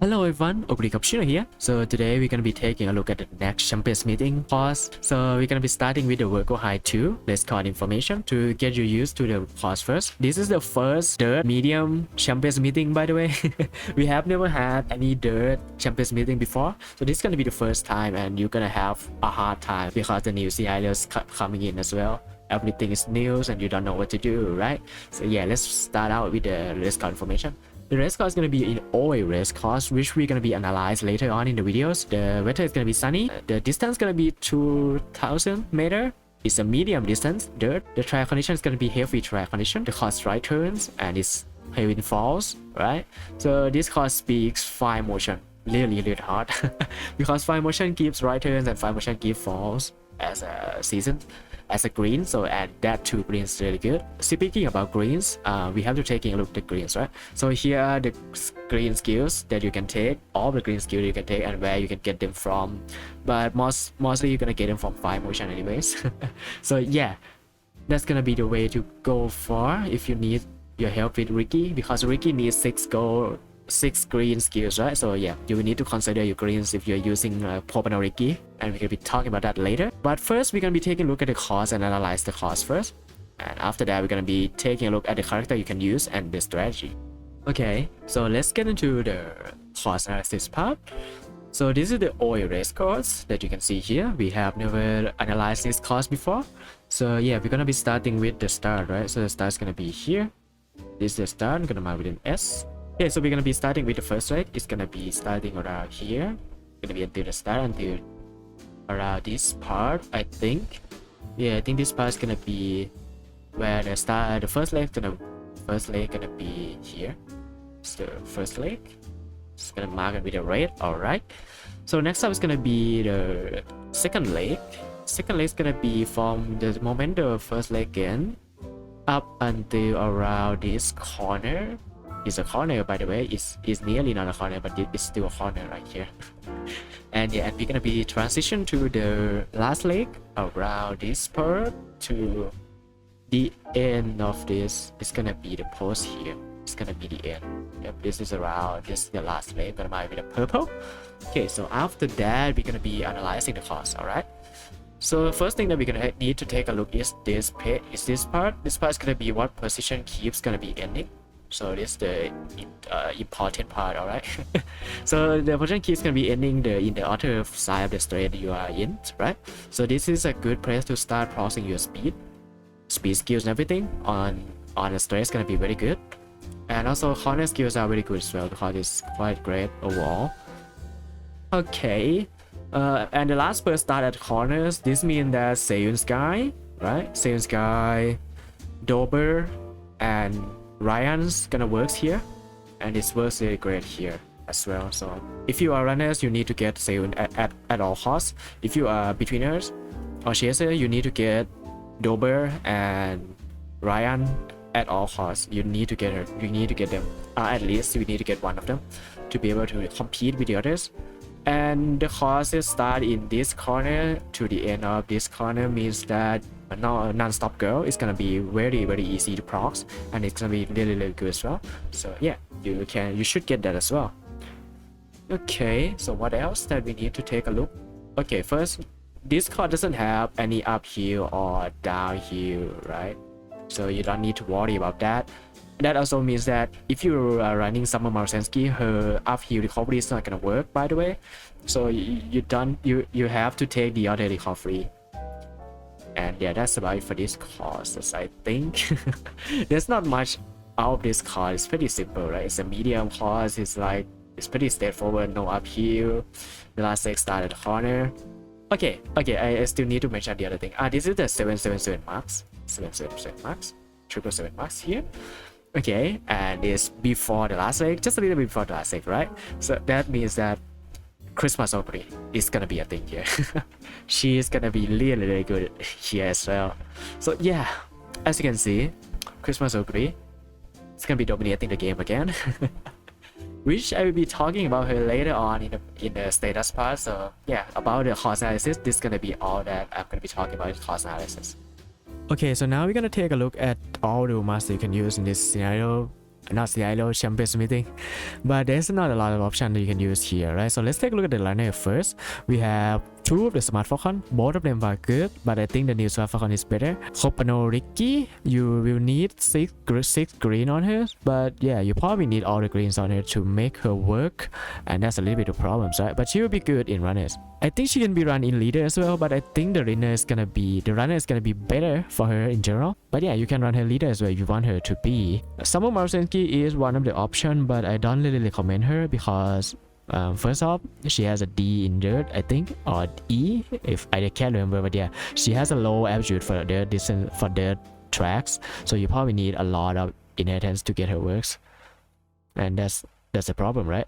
Hello everyone, Cappuccino here. So today we're gonna be taking a look at the next Champions meeting course. So we're gonna be starting with the Virgo High 2. Let's call information to get you used to the course first. This is the first dirt medium Champions meeting, by the way. We have never had any dirt Champions meeting before. So this is gonna be the first time and you're gonna have a hard time because the new scenarios coming in as well. Everything is new and you don't know what to do, right? So yeah, let's start out with the race car information. The race car is going to be in OA race course, which we're going to be analyzed later on in the videos. The weather is going to be sunny. The distance is going to be 2000 meter. It's a medium distance, dirt. The track condition is going to be heavy track condition. The course right turns and it's heavy falls, right? So this course speaks 5 motion, really hard because 5 motion gives right turns and 5 motion gives falls as a season. As a green, so add that to greens really good. Speaking about greens, we have to take a look at the greens, right? So here are the green skills that you can take, all the green skills you can take and where you can get them from, but mostly you're gonna get them from 5 motion anyways. So yeah, that's gonna be the way to go for if you need your help with Ricky, because Ricky needs 6 green skills, right? So yeah, you will need to consider your greens if you're using Popano Ricky, and we're gonna be talking about that later. But first, we're gonna be taking a look at the course and analyze the course first. And after that, we're gonna be taking a look at the character you can use and the strategy. Okay, so let's get into the course analysis part. So this is the oil race course that you can see here. We have never analyzed this course before. So yeah, we're gonna be starting with the start, right? So the start is gonna be here. This is the start. I'm gonna mark with an S. Okay, so we're gonna be starting with the first rate. It's gonna be starting around here. Gonna be until the start, until around this part, I think. Yeah, I think this part is gonna be where the start. The first leg gonna be here. It's the first leg. It's gonna mark it with a red. All right. So next up is gonna be the second leg. Second leg is gonna be from the moment the first leg ends up until around this corner. It's a corner, by the way. It's nearly not a corner, but it's still a corner right here. And yeah, and we're gonna be transition to the last leg around this part to the end of this. It's gonna be the post here. It's gonna be the end. Yep, this is around this the last leg. Gonna mark with the purple. Okay, so after that, we're gonna be analyzing the course. All right. So the first thing that we're gonna need to take a look is this page. Is this part? This part is gonna be what position keeps gonna be ending. So this is the important part, all right? So the position key is gonna be ending in the other side of the straight you are in, right? So this is a good place to start processing your speed skills and everything on the straight is gonna be very good, and also corner skills are very good as well because it's quite great overall. Okay, and the last part start at corners. This means that Seiyun Sky, right? Seiyun Sky, Dober, and Ryan's gonna work here, and it works really great here as well. So if you are runners, you need to get Seiyun at all costs. If you are betweeners or chaser, you need to get Dober and Ryan at all costs. You need to get them. At least you need to get one of them to be able to compete with the others. And the courses start in this corner to the end of this corner means that non-stop girl is gonna be very easy to procs, and it's gonna be really good as well. So yeah, you should get that as well. Okay, so what else that we need to take a look? Okay, first, this card doesn't have any uphill or downhill, right? So you don't need to worry about that. That also means that if you are running Summer Marcensky, her uphill recovery is not gonna work, by the way. So you have to take the other recovery. And yeah, that's about it for this course, I think. There's not much out of this course. It's pretty simple, right? It's a medium course. It's pretty straightforward, no uphill. The last leg start at the corner. Okay, I still need to mention the other thing. This is the 777 marks. 777 marks. 777 marks here. Okay, and it's before the last leg, just a little bit before the last leg, right? So that means that Christmas Opry is gonna be a thing here. She is gonna be really good here as well. So yeah, as you can see, Christmas Opry is gonna be dominating the game again. Which I will be talking about her later on in the status part. So yeah, about the course analysis, this is gonna be all that I'm gonna be talking about in course analysis. Okay, so now we're gonna take a look at all the master you can use in this scenario. not CILO Champions Meeting, but there's not a lot of options that you can use here, right? So let's take a look at the runner first. We have two of the Smart Falcon, both of them are good, but I think the new Smart Falcon is better. Hopano Ricky, you will need six green on her, but yeah, you probably need all the greens on her to make her work, and that's a little bit of problems, right? But she will be good in runners. I think she can be run in leader as well, but I think the runner is gonna be better for her in general. But yeah, you can run her leader as well if you want her to be. Umamusume is one of the options, but I don't really recommend her because first off, she has a D in dirt, I think, or E, if I can't remember, but yeah, she has a low altitude for dirt distance for dirt tracks, so you probably need a lot of inheritance to get her works, and that's the problem, right?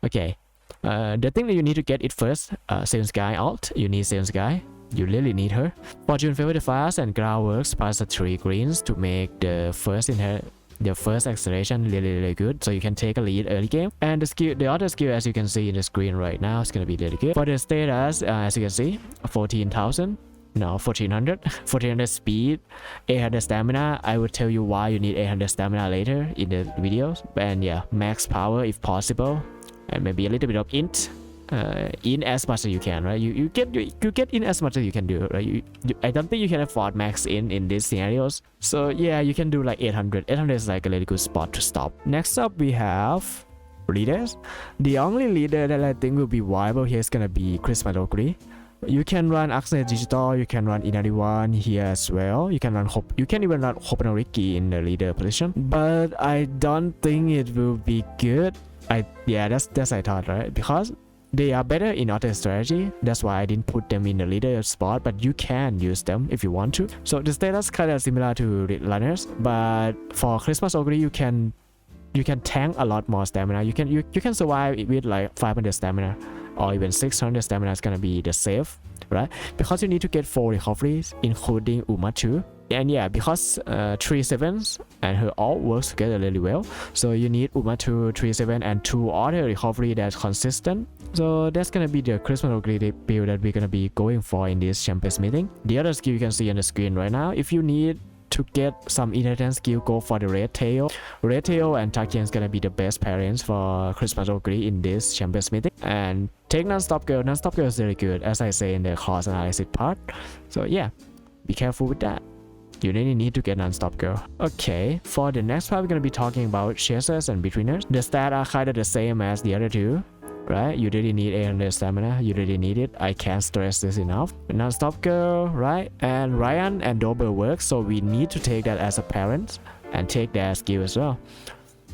Okay, the thing that you need to get it first, Sales Guy alt. You need Sales Guy. You really need her. Fortune favor the fast and ground works plus the 3 greens to make the first acceleration really good, so you can take a lead early game. And the other skill, as you can see in the screen right now, is gonna be really good. For the status, as you can see, 14,000. No, 1400. 1400 speed, 800 stamina. I will tell you why you need 800 stamina later in the videos. And yeah, max power if possible, and maybe a little bit of int. In as much as you can, right? You get in as much as you can do, right? I don't think you can afford max in these scenarios, so yeah, you can do like 800 is like a really good spot to stop. Next up we have leaders. The only leader that I think will be viable here is gonna be Christmas Ogre. You can run Accent Digital, you can run Inari1 here as well. You can even run Hopano Ricky in the leader position, but I don't think it will be good. That's I thought, right? Because they are better in auto strategy, that's why I didn't put them in the leader spot, but you can use them if you want to. So the status kind of similar to the runners, but for Christmas Ogre you can tank a lot more stamina. You can survive with like 500 stamina or even 600 stamina is gonna be the safe, right? Because you need to get 4 recoveries including Umamusume. And yeah, because 3/7s and her all works together really well, so you need Umamusume 3/7 and 2 other recovery that's consistent. So that's gonna be the Christmas Ogre build that we're gonna be going for in this Champions Meeting. The other skill you can see on the screen right now, if you need to get some inheritance skill, go for the Red Tail. Red Tail and Takian is gonna be the best pairings for Christmas Ogre in this Champions Meeting. And take Non-Stop Girl. Non-Stop Girl is really good, as I say in the cost analysis part. So yeah, be careful with that. You really need to get Non-Stop Girl. Okay, for the next part we're gonna be talking about chasers and betweeners. The stats are kind of the same as the other two, right? You really need 800 stamina, you really need it. I can't stress this enough. Non-Stop Girl, right? And Ryan and Dober work, so we need to take that as a parent and take their skill as well.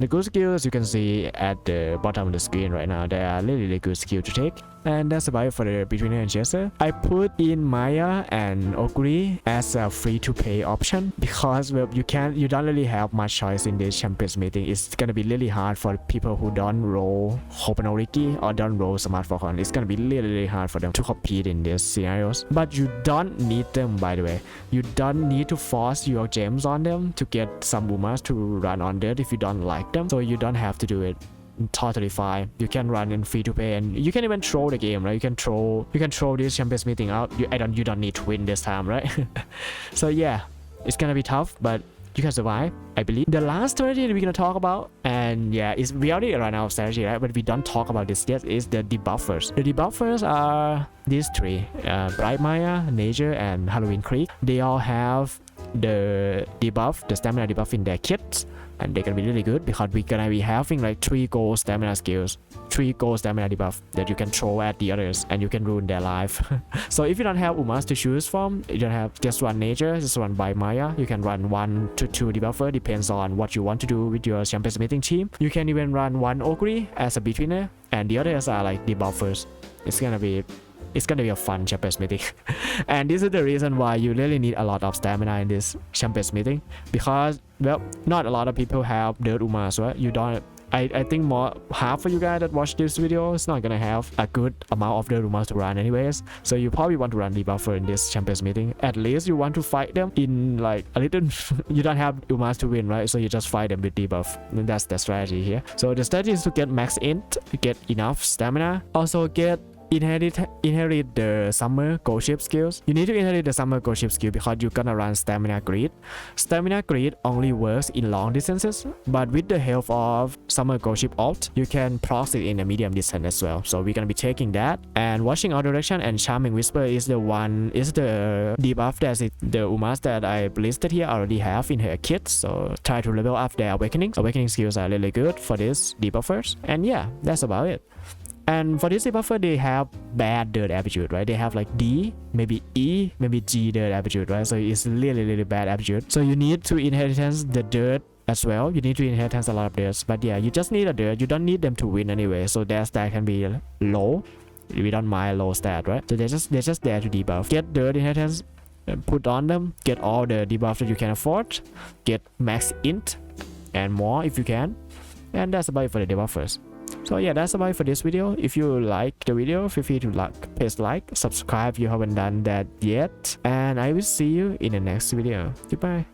The good skills you can see at the bottom of the screen right now, they are really good skill to take. And that's about it for the betweener and chaser. I put in Maya and Ogre as a free-to-pay option because well, you don't really have much choice in this Champions Meeting. It's gonna be really hard for people who don't roll Hopano Ricky or don't roll Smart Falcon. It's gonna be really hard for them to compete in these scenarios. But you don't need them, by the way. You don't need to force your gems on them to get some Umas to run on dirt if you don't like them. So you don't have to do it. Totally fine. You can run in free to pay, and you can even throw the game, right? You can throw this Champions Meeting out. You don't need to win this time, right? So yeah, it's gonna be tough, but you can survive, I believe. The last strategy that we're gonna talk about, and yeah, we already run out of strategy, right? But we don't talk about this yet, is the debuffers. The debuffers are these 3, Bright Maya, Nature, and Halloween Creek. They all have the debuff, the stamina debuff in their kits, and they're gonna be really good because we're gonna be having like 3 gold stamina skills, 3 gold stamina debuff that you can throw at the others and you can ruin their life. So if you don't have Umas to choose from, you don't have just one Nature, just one by Maya, you can run 1 to 2 debuffer, depends on what you want to do with your Champions Meeting team. You can even run 1 Ogre as a betweener, and the others are like debuffers. It's gonna be a fun Champions Meeting. And this is the reason why you really need a lot of stamina in this Champions Meeting, because well, not a lot of people have dirt Umas, right? You don't. I think half of you guys that watch this video is not gonna have a good amount of dirt Umas to run anyways. So you probably want to run debuffer in this Champions Meeting. At least you want to fight them in like a little. You don't have Umas to win, right? So you just fight them with debuff. And that's the strategy here. So the strategy is to get max int, to get enough stamina, also get inherit the summer go-ship skills. You need to inherit the summer go-ship skill because you're gonna run stamina grid. Stamina grid only works in long distances, but with the help of summer go-ship alt, you can proc it in a medium distance as well. So we're gonna be taking that, and watching all direction and charming whisper is the debuff that the Umas that I listed here already have in her kit. So try to level up their awakening skills are really good for this debuffers. And yeah, that's about it. And for this debuffer, they have bad dirt aptitude, right? They have like D, maybe E, maybe G dirt aptitude, right? So it's really bad aptitude. So you need to inheritance the dirt as well. You need to inheritance a lot of dirts, but yeah, you just need a dirt. You don't need them to win anyway, so their stat can be low. We don't mind low stat, right? So they're just there to debuff. Get dirt inheritance, put on them, get all the debuffs that you can afford, get max int and more if you can, and that's about it for the debuffers. So yeah, that's about it for this video. If you like the video, feel free to press like, subscribe if you haven't done that yet, and I will see you in the next video. Goodbye.